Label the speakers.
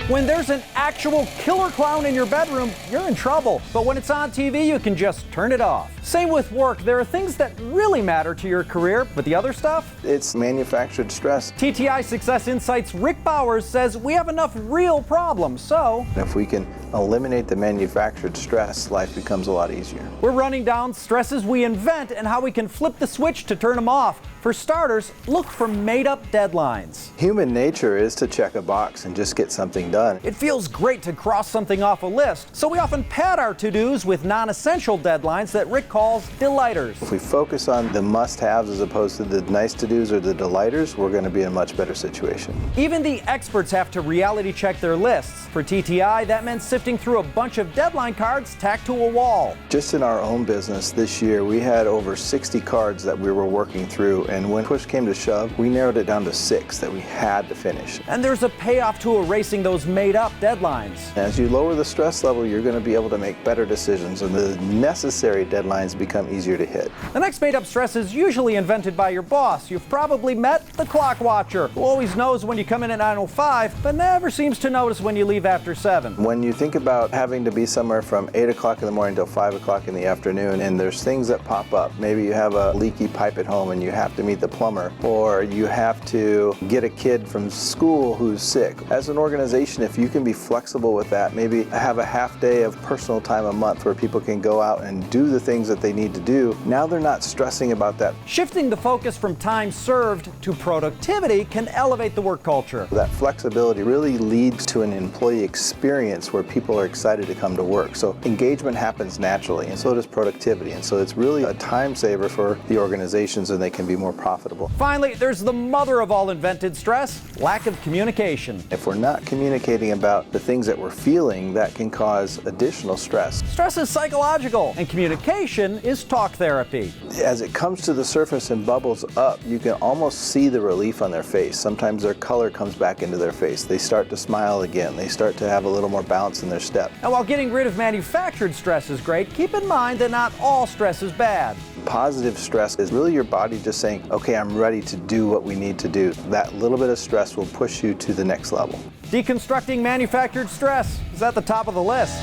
Speaker 1: When there's an actual killer clown in your bedroom, you're in trouble. But when it's on TV, you can just turn it off. Same with work. There are things that really matter to your career, but the other stuff?
Speaker 2: It's manufactured stress.
Speaker 1: TTI Success Insights' Rick Bowers says we have enough real problems, so
Speaker 2: If we can eliminate the manufactured stress, life becomes a lot easier.
Speaker 1: we're running down stresses we invent and how we can flip the switch to turn them off. For starters, look for made-up deadlines.
Speaker 2: Human nature is to check a box and just get something done.
Speaker 1: It feels great to cross something off a list, so we often pad our to-dos with non-essential deadlines that Rick calls delighters.
Speaker 2: If we focus on the must-haves as opposed to the nice-to-dos or the delighters, we're going to be in a much better situation.
Speaker 1: Even the experts have to reality check their lists. For TTI, that meant sifting through a bunch of deadline cards tacked to a wall.
Speaker 2: Just in our own business this year, we had over 60 cards that we were working through, and when push came to shove, we narrowed it down to 6 that we had to finish.
Speaker 1: And there's a payoff to erasing those made-up deadlines.
Speaker 2: As you lower the stress level, you're going to be able to make better decisions, and the necessary deadlines become easier to hit.
Speaker 1: The next made-up stress is usually invented by your boss. You've probably met the clock watcher, who always knows when you come in at 9:05, but never seems to notice when you leave after 7.
Speaker 2: When you think about having to be somewhere from 8 o'clock in the morning till 5 o'clock in the afternoon, and there's things that pop up, maybe you have a leaky pipe at home and you have to meet the plumber, or you have to get a kid from school who's sick. As an organization, if you can be flexible with that, maybe have a half day of personal time a month where people can go out and do the things that they need to do, now they're not stressing about that.
Speaker 1: Shifting the focus from time served to productivity can elevate the work culture.
Speaker 2: That flexibility really leads to an employee experience where people are excited to come to work. So engagement happens naturally, and so does productivity. And so it's really a time saver for the organizations, and they can be more profitable.
Speaker 1: Finally, there's the mother of all invented stress, lack of communication.
Speaker 2: If we're not communicating about the things that we're feeling, that can cause additional stress.
Speaker 1: Stress is psychological, and communication is talk therapy.
Speaker 2: As it comes to the surface and bubbles up, you can almost see the relief on their face. Sometimes their color comes back into their face. They start to smile again. They start to have a little more bounce in their step.
Speaker 1: And while getting rid of manufactured stress is great, keep in mind that not all stress is bad.
Speaker 2: Positive stress is really your body just saying, okay, I'm ready to do what we need to do. That little bit of stress will push you to the next level.
Speaker 1: Deconstructing manufactured stress is at the top of the list.